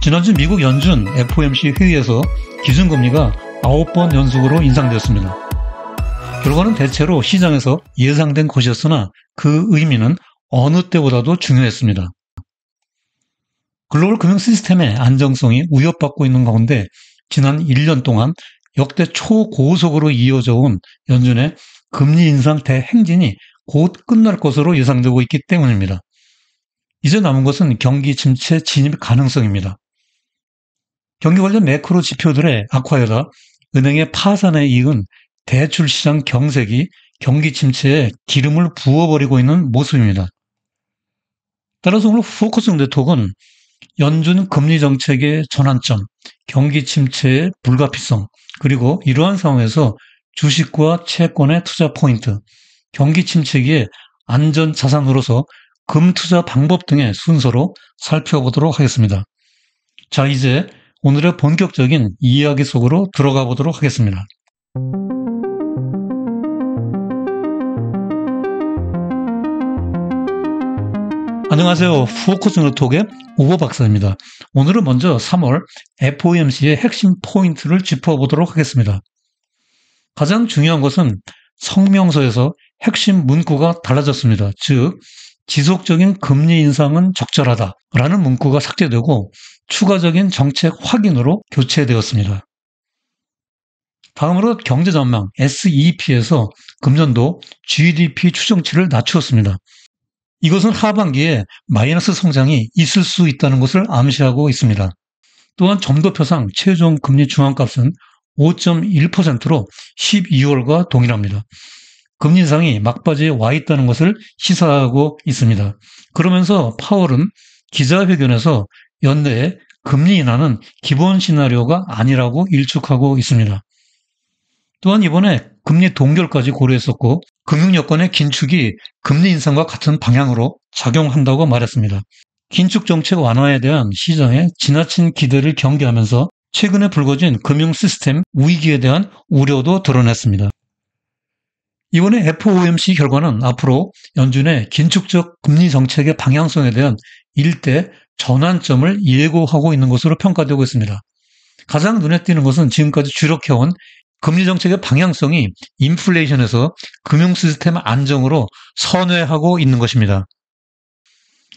지난주 미국 연준 FOMC 회의에서 기준금리가 9번 연속으로 인상되었습니다. 결과는 대체로 시장에서 예상된 것이었으나 그 의미는 어느 때보다도 중요했습니다. 글로벌 금융 시스템의 안정성이 위협받고 있는 가운데 지난 1년 동안 역대 초고속으로 이어져 온 연준의 금리 인상 대행진이 곧 끝날 것으로 예상되고 있기 때문입니다. 이제 남은 것은 경기 침체 진입 가능성입니다. 경기 관련 매크로 지표들의 악화에다 은행의 파산에 이은 대출 시장 경색이 경기 침체에 기름을 부어버리고 있는 모습입니다. 따라서 오늘 포커스 네트워크는 연준 금리 정책의 전환점, 경기 침체의 불가피성, 그리고 이러한 상황에서 주식과 채권의 투자 포인트, 경기 침체기에 안전 자산으로서 금 투자 방법 등의 순서로 살펴보도록 하겠습니다. 자, 이제 오늘의 본격적인 이야기 속으로 들어가 보도록 하겠습니다. 안녕하세요. 포커스 네트워크의 우버 박사입니다. 오늘은 먼저 3월 FOMC의 핵심 포인트를 짚어보도록 하겠습니다. 가장 중요한 것은 성명서에서 핵심 문구가 달라졌습니다. 즉, 지속적인 금리 인상은 적절하다라는 문구가 삭제되고 추가적인 정책 확인으로 교체되었습니다. 다음으로 경제 전망 SEP에서 금년도 GDP 추정치를 낮추었습니다. 이것은 하반기에 마이너스 성장이 있을 수 있다는 것을 암시하고 있습니다. 또한 점도표상 최종 금리 중앙값은 5.1%로 12월과 동일합니다. 금리 인상이 막바지에 와 있다는 것을 시사하고 있습니다. 그러면서 파월은 기자회견에서 연내에 금리 인하는 기본 시나리오가 아니라고 일축하고 있습니다. 또한 이번에 금리 동결까지 고려했었고 금융 여건의 긴축이 금리 인상과 같은 방향으로 작용한다고 말했습니다. 긴축 정책 완화에 대한 시장의 지나친 기대를 경계하면서 최근에 불거진 금융 시스템 위기에 대한 우려도 드러냈습니다. 이번에 FOMC 결과는 앞으로 연준의 긴축적 금리 정책의 방향성에 대한 일대 전환점을 예고하고 있는 것으로 평가되고 있습니다. 가장 눈에 띄는 것은 지금까지 주력해온 금리 정책의 방향성이 인플레이션에서 금융 시스템 안정으로 선회하고 있는 것입니다.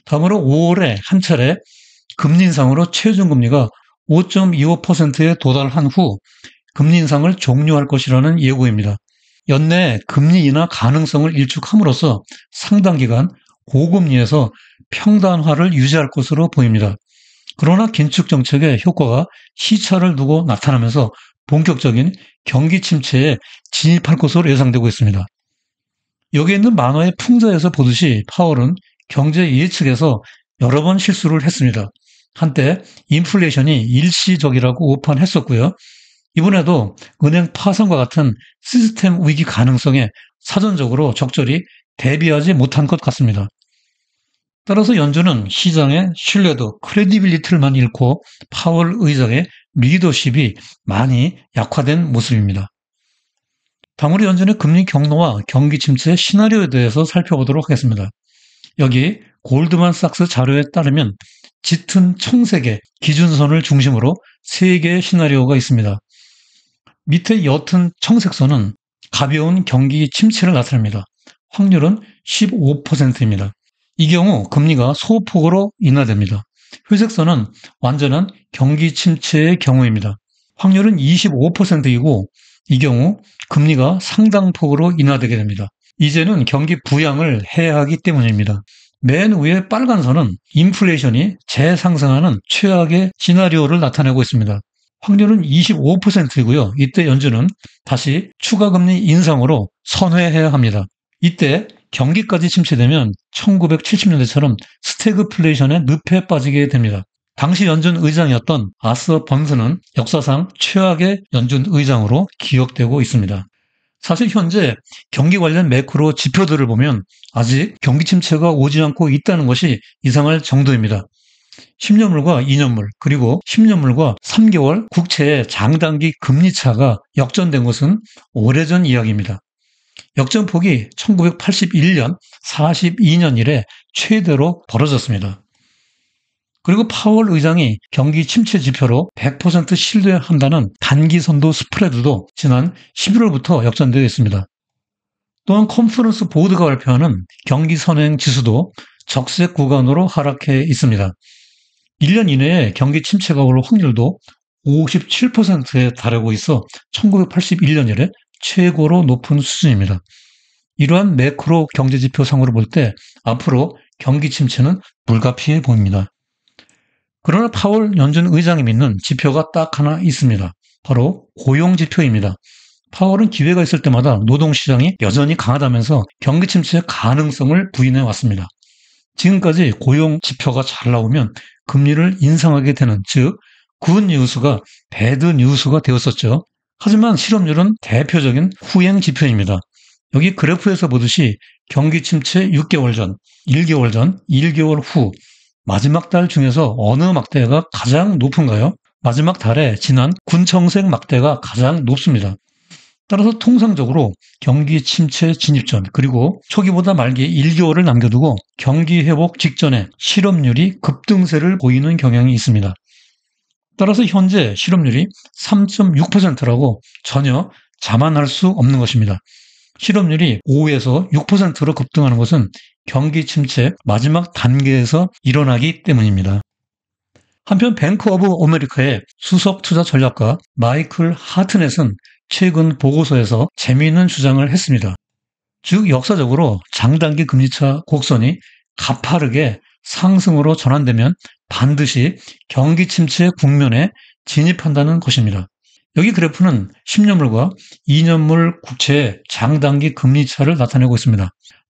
다음으로 5월에 한 차례 금리 인상으로 최종금리가 5.25%에 도달한 후 금리 인상을 종료할 것이라는 예고입니다. 연내 금리 인하 가능성을 일축함으로써 상당 기간 고금리에서 평단화를 유지할 것으로 보입니다. 그러나 긴축 정책의 효과가 시차를 두고 나타나면서 본격적인 경기 침체에 진입할 것으로 예상되고 있습니다. 여기에 있는 만화의 풍자에서 보듯이 파월은 경제 예측에서 여러 번 실수를 했습니다. 한때 인플레이션이 일시적이라고 오판했었고요. 이번에도 은행 파산과 같은 시스템 위기 가능성에 사전적으로 적절히 대비하지 못한 것 같습니다. 따라서 연준은 시장의 신뢰도, 크레디빌리티를만 잃고 파월 의장의 리더십이 많이 약화된 모습입니다. 다음으로 연준의 금리 경로와 경기 침체 시나리오에 대해서 살펴보도록 하겠습니다. 여기 골드만삭스 자료에 따르면 짙은 청색의 기준선을 중심으로 3개의 시나리오가 있습니다. 밑에 옅은 청색선은 가벼운 경기 침체를 나타냅니다. 확률은 15%입니다. 이 경우 금리가 소폭으로 인하됩니다. 회색선은 완전한 경기 침체의 경우입니다. 확률은 25%이고 이 경우 금리가 상당폭으로 인하되게 됩니다. 이제는 경기 부양을 해야 하기 때문입니다. 맨 위에 빨간 선은 인플레이션이 재상승하는 최악의 시나리오를 나타내고 있습니다. 확률은 25%이고요. 이때 연준은 다시 추가 금리 인상으로 선회해야 합니다. 이때 경기까지 침체되면 1970년대처럼 스태그플레이션의 늪에 빠지게 됩니다. 당시 연준 의장이었던 아서 번스는 역사상 최악의 연준 의장으로 기억되고 있습니다. 사실 현재 경기 관련 매크로 지표들을 보면 아직 경기 침체가 오지 않고 있다는 것이 이상할 정도입니다. 10년물과 2년물 그리고 10년물과 3개월 국채의 장단기 금리 차가 역전된 것은 오래전 이야기입니다. 역전폭이 1981년 42년 이래 최대로 벌어졌습니다. 그리고 파월 의장이 경기 침체 지표로 100% 신뢰한다는 단기선도 스프레드도 지난 11월부터 역전되어 있습니다. 또한 컨퍼런스 보드가 발표하는 경기 선행 지수도 적색 구간으로 하락해 있습니다. 1년 이내에 경기 침체가 올 확률도 57%에 달하고 있어 1981년 이래 최고로 높은 수준입니다. 이러한 매크로 경제지표 상으로 볼 때 앞으로 경기 침체는 불가피해 보입니다. 그러나 파월 연준 의장이 믿는 지표가 딱 하나 있습니다. 바로 고용지표입니다. 파월은 기회가 있을 때마다 노동시장이 여전히 강하다면서 경기 침체의 가능성을 부인해 왔습니다. 지금까지 고용지표가 잘 나오면 금리를 인상하게 되는, 즉 굿 뉴스가 배드 뉴스가 되었었죠. 하지만 실업률은 대표적인 후행 지표입니다. 여기 그래프에서 보듯이 경기 침체 6개월 전, 1개월 전, 1개월 후 마지막 달 중에서 어느 막대가 가장 높은가요? 마지막 달에 지난 군청색 막대가 가장 높습니다. 따라서 통상적으로 경기 침체 진입 전 그리고 초기보다 말기에 1개월을 남겨두고 경기 회복 직전에 실업률이 급등세를 보이는 경향이 있습니다. 따라서 현재 실업률이 3.6%라고 전혀 자만할 수 없는 것입니다. 실업률이 5에서 6%로 급등하는 것은 경기 침체 마지막 단계에서 일어나기 때문입니다. 한편 뱅크 오브 아메리카의 수석 투자 전략가 마이클 하트넷은 최근 보고서에서 재미있는 주장을 했습니다. 즉 역사적으로 장단기 금리차 곡선이 가파르게 상승으로 전환되면 반드시 경기 침체 국면에 진입한다는 것입니다. 여기 그래프는 10년물과 2년물 국채의 장단기 금리차를 나타내고 있습니다.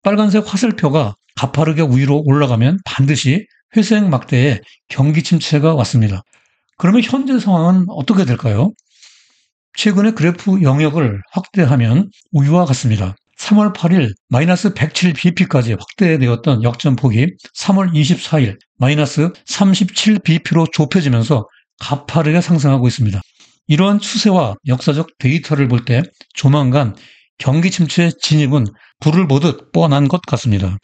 빨간색 화살표가 가파르게 위로 올라가면 반드시 회색 막대에 경기 침체가 왔습니다. 그러면 현재 상황은 어떻게 될까요? 최근에 그래프 영역을 확대하면 위와 같습니다. 3월 8일 마이너스 107bp까지 확대되었던 역전폭이 3월 24일 마이너스 37bp로 좁혀지면서 가파르게 상승하고 있습니다. 이러한 추세와 역사적 데이터를 볼 때 조만간 경기 침체 진입은 불을 보듯 뻔한 것 같습니다.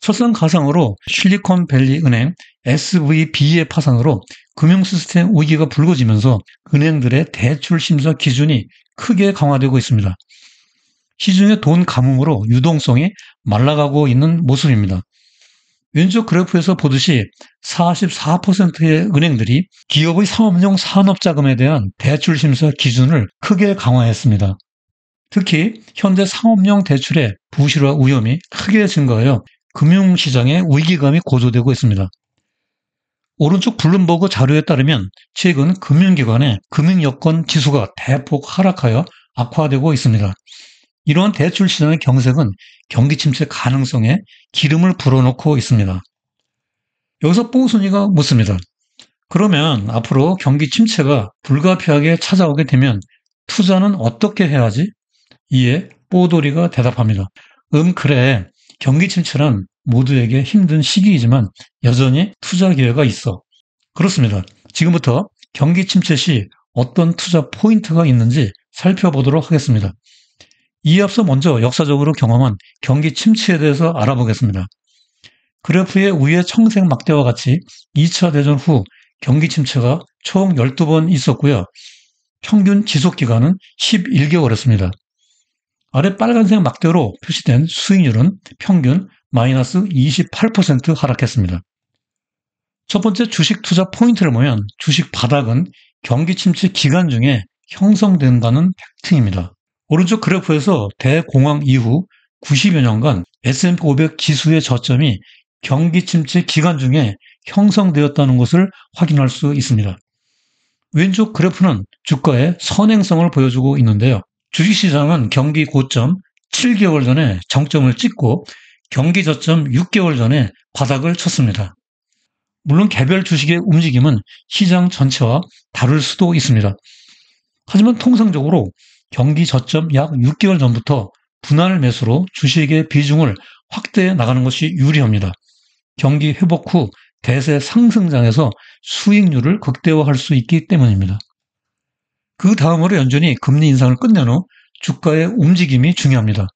설상가상으로 실리콘밸리 은행 SVB의 파산으로 금융시스템 위기가 불거지면서 은행들의 대출 심사 기준이 크게 강화되고 있습니다. 시중의 돈 가뭄으로 유동성이 말라가고 있는 모습입니다. 왼쪽 그래프에서 보듯이 44%의 은행들이 기업의 상업용 산업자금에 대한 대출 심사 기준을 크게 강화했습니다. 특히 현대 상업용 대출의 부실화 위험이 크게 증가하여 금융시장의 위기감이 고조되고 있습니다. 오른쪽 블룸버그 자료에 따르면 최근 금융기관의 금융여건 지수가 대폭 하락하여 악화되고 있습니다. 이러한 대출 시장의 경색은 경기 침체 가능성에 기름을 불어넣고 있습니다. 여기서 뽀순이가 묻습니다. 그러면 앞으로 경기 침체가 불가피하게 찾아오게 되면 투자는 어떻게 해야지? 이에 뽀돌이가 대답합니다. 그래. 경기 침체란 모두에게 힘든 시기이지만 여전히 투자 기회가 있어. 그렇습니다. 지금부터 경기 침체 시 어떤 투자 포인트가 있는지 살펴보도록 하겠습니다. 이에 앞서 먼저 역사적으로 경험한 경기 침체에 대해서 알아보겠습니다. 그래프의 위의 청색 막대와 같이 2차 대전 후 경기 침체가 총 12번 있었고요. 평균 지속 기간은 11개월이었습니다. 아래 빨간색 막대로 표시된 수익률은 평균 마이너스 28% 하락했습니다. 첫 번째 주식 투자 포인트를 보면 주식 바닥은 경기 침체 기간 중에 형성된다는 팩트입니다. 오른쪽 그래프에서 대공황 이후 90여 년간 S&P 500 지수의 저점이 경기 침체 기간 중에 형성되었다는 것을 확인할 수 있습니다. 왼쪽 그래프는 주가의 선행성을 보여주고 있는데요. 주식시장은 경기 고점 7개월 전에 정점을 찍고 경기 저점 6개월 전에 바닥을 쳤습니다. 물론 개별 주식의 움직임은 시장 전체와 다를 수도 있습니다. 하지만 통상적으로 경기 저점 약 6개월 전부터 분할 매수로 주식의 비중을 확대해 나가는 것이 유리합니다. 경기 회복 후 대세 상승장에서 수익률을 극대화할 수 있기 때문입니다. 그 다음으로 연준이 금리 인상을 끝낸 후 주가의 움직임이 중요합니다.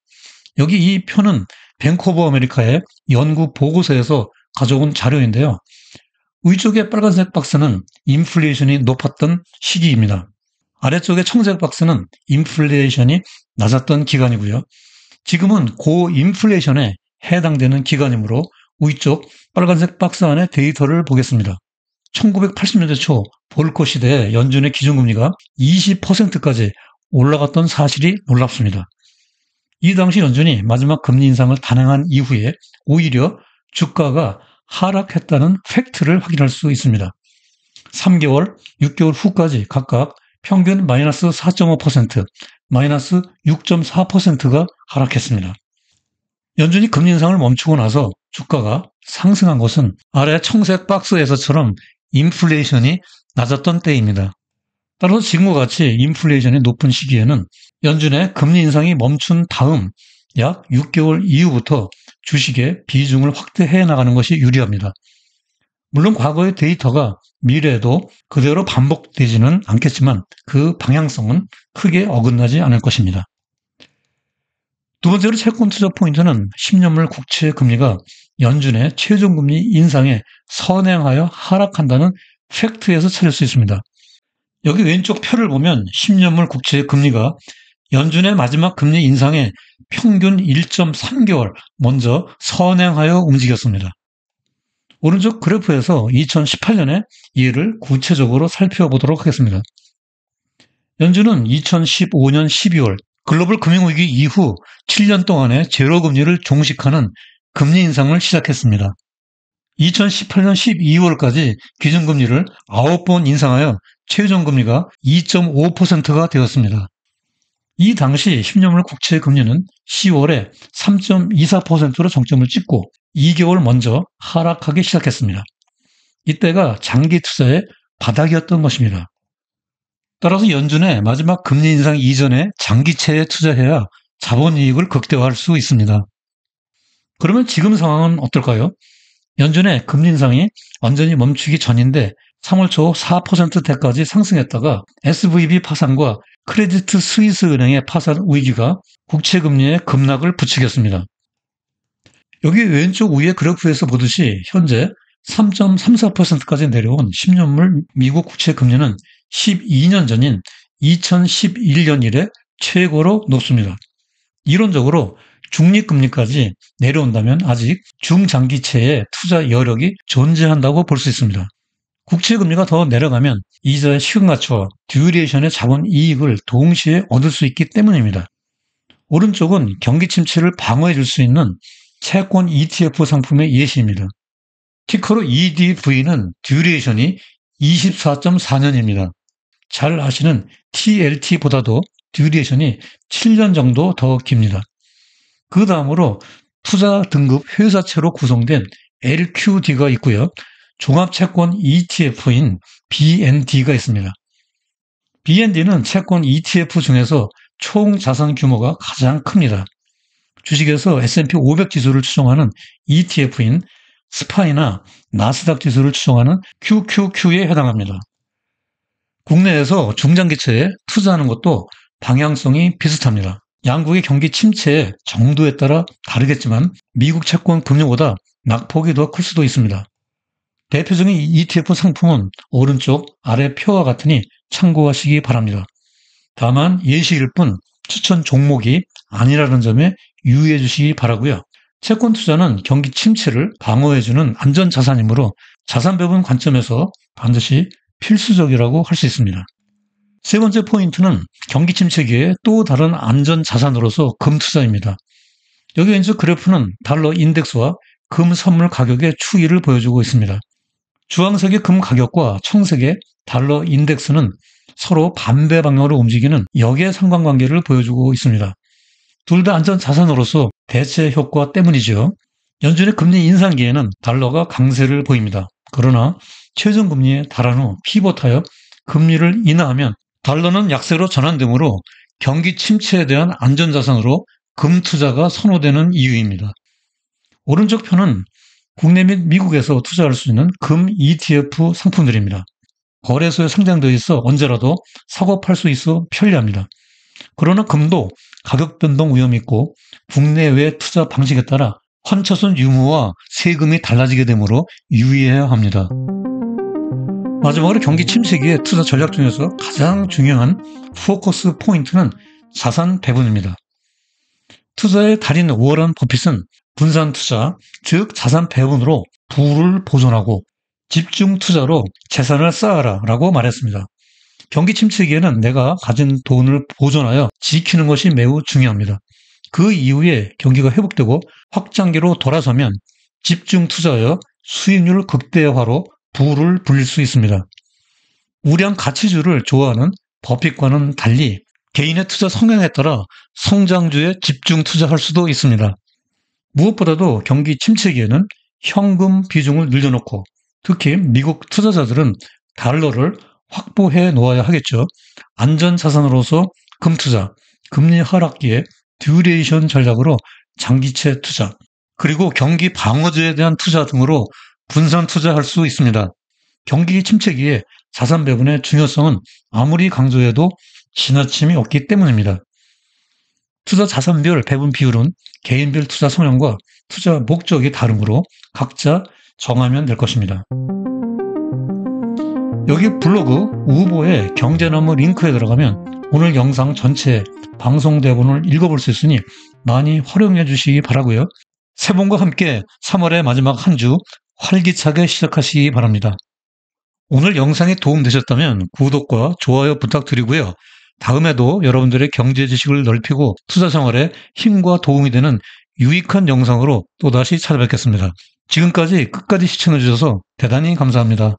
여기 이 표는 뱅크 오브 아메리카의 연구 보고서에서 가져온 자료인데요. 위쪽의 빨간색 박스는 인플레이션이 높았던 시기입니다. 아래쪽의 청색 박스는 인플레이션이 낮았던 기간이고요. 지금은 고인플레이션에 해당되는 기간이므로 위쪽 빨간색 박스 안의 데이터를 보겠습니다. 1980년대 초 볼커 시대에 연준의 기준금리가 20%까지 올라갔던 사실이 놀랍습니다. 이 당시 연준이 마지막 금리 인상을 단행한 이후에 오히려 주가가 하락했다는 팩트를 확인할 수 있습니다. 3개월, 6개월 후까지 각각 평균 마이너스 4.5%, 마이너스 6.4%가 하락했습니다. 연준이 금리 인상을 멈추고 나서 주가가 상승한 것은 아래 청색 박스에서처럼 인플레이션이 낮았던 때입니다. 따라서 지금과 같이 인플레이션이 높은 시기에는 연준의 금리 인상이 멈춘 다음 약 6개월 이후부터 주식의 비중을 확대해 나가는 것이 유리합니다. 물론 과거의 데이터가 미래에도 그대로 반복되지는 않겠지만 그 방향성은 크게 어긋나지 않을 것입니다. 두 번째로 채권 투자 포인트는 10년물 국채 금리가 연준의 최종금리 인상에 선행하여 하락한다는 팩트에서 찾을 수 있습니다. 여기 왼쪽 표를 보면 10년물 국채 금리가 연준의 마지막 금리 인상에 평균 1.3개월 먼저 선행하여 움직였습니다. 오른쪽 그래프에서 2018년에 이를 구체적으로 살펴보도록 하겠습니다. 연준은 2015년 12월 글로벌 금융위기 이후 7년 동안의 제로금리를 종식하는 금리 인상을 시작했습니다. 2018년 12월까지 기준금리를 9번 인상하여 최종금리가 2.5%가 되었습니다. 이 당시 10년물 국채 금리는 10월에 3.24%로 정점을 찍고 2개월 먼저 하락하기 시작했습니다. 이때가 장기 투자의 바닥이었던 것입니다. 따라서 연준의 마지막 금리 인상 이전에 장기채에 투자해야 자본이익을 극대화할 수 있습니다. 그러면 지금 상황은 어떨까요? 연준의 금리 인상이 완전히 멈추기 전인데 3월 초 4%대까지 상승했다가 SVB 파산과 크레디트 스위스 은행의 파산 위기가 국채 금리에 급락을 부추겼습니다. 여기 왼쪽 위의 그래프에서 보듯이 현재 3.34%까지 내려온 10년물 미국 국채 금리는 12년 전인 2011년 이래 최고로 높습니다. 이론적으로 중립금리까지 내려온다면 아직 중장기채에 투자 여력이 존재한다고 볼 수 있습니다. 국채금리가 더 내려가면 이자의 시간가치와 듀레이션의 자본 이익을 동시에 얻을 수 있기 때문입니다. 오른쪽은 경기 침체를 방어해 줄 수 있는 채권 ETF 상품의 예시입니다. 티커로 EDV는 듀레이션이 24.4년입니다. 잘 아시는 TLT보다도 듀레이션이 7년 정도 더 깁니다. 그 다음으로 투자 등급 회사채로 구성된 LQD가 있고요. 종합채권 ETF인 BND가 있습니다. BND는 채권 ETF 중에서 총 자산 규모가 가장 큽니다. 주식에서 S&P 500 지수를 추종하는 ETF인 스파이나 나스닥 지수를 추종하는 QQQ에 해당합니다. 국내에서 중장기채에 투자하는 것도 방향성이 비슷합니다. 양국의 경기 침체의 정도에 따라 다르겠지만 미국 채권 금융보다 낙폭이 더 클 수도 있습니다. 대표적인 ETF 상품은 오른쪽 아래 표와 같으니 참고하시기 바랍니다. 다만 예시일 뿐 추천 종목이 아니라는 점에 유의해 주시기 바라고요. 채권 투자는 경기 침체를 방어해주는 안전자산이므로 자산 배분 관점에서 반드시 필수적이라고 할 수 있습니다. 세 번째 포인트는 경기 침체기에 또 다른 안전자산으로서 금 투자입니다. 여기 왼쪽 그래프는 달러 인덱스와 금 선물 가격의 추이를 보여주고 있습니다. 주황색의 금 가격과 청색의 달러 인덱스는 서로 반대 방향으로 움직이는 역의 상관관계를 보여주고 있습니다. 둘 다 안전자산으로서 대체 효과 때문이죠. 연준의 금리 인상기에는 달러가 강세를 보입니다. 그러나 최종금리에 달한 후 피벗하여 금리를 인하하면 달러는 약세로 전환되므로 경기 침체에 대한 안전자산으로 금 투자가 선호되는 이유입니다. 오른쪽 편은 국내 및 미국에서 투자할 수 있는 금 ETF 상품들입니다. 거래소에 상장되어 있어 언제라도 사고 팔 수 있어 편리합니다. 그러나 금도 가격 변동 위험이 있고 국내외 투자 방식에 따라 환차손 유무와 세금이 달라지게 되므로 유의해야 합니다. 마지막으로 경기 침체기의 투자 전략 중에서 가장 중요한 포커스 포인트는 자산 배분입니다. 투자의 달인 워런 버핏은 분산 투자, 즉 자산 배분으로 부를 보존하고 집중 투자로 재산을 쌓아라 라고 말했습니다. 경기 침체기에는 내가 가진 돈을 보존하여 지키는 것이 매우 중요합니다. 그 이후에 경기가 회복되고 확장기로 돌아서면 집중 투자하여 수익률 극대화로 부를 불릴 수 있습니다. 우량 가치주를 좋아하는 버핏과는 달리 개인의 투자 성향에 따라 성장주에 집중 투자할 수도 있습니다. 무엇보다도 경기 침체기에는 현금 비중을 늘려놓고 특히 미국 투자자들은 달러를 확보해 놓아야 하겠죠. 안전자산으로서 금투자, 금리 하락기에 듀레이션 전략으로 장기채 투자, 그리고 경기 방어주에 대한 투자 등으로 분산 투자할 수 있습니다. 경기 침체기에 자산 배분의 중요성은 아무리 강조해도 지나침이 없기 때문입니다. 투자 자산별 배분 비율은 개인별 투자 성향과 투자 목적이 다르므로 각자 정하면 될 것입니다. 여기 블로그 우보의 경제나무 링크에 들어가면 오늘 영상 전체 방송 대본을 읽어볼 수 있으니 많이 활용해 주시기 바라고요. 새봄과 함께 3월의 마지막 한 주 활기차게 시작하시기 바랍니다. 오늘 영상이 도움되셨다면 구독과 좋아요 부탁드리고요. 다음에도 여러분들의 경제 지식을 넓히고 투자 생활에 힘과 도움이 되는 유익한 영상으로 또다시 찾아뵙겠습니다. 지금까지 끝까지 시청해 주셔서 대단히 감사합니다.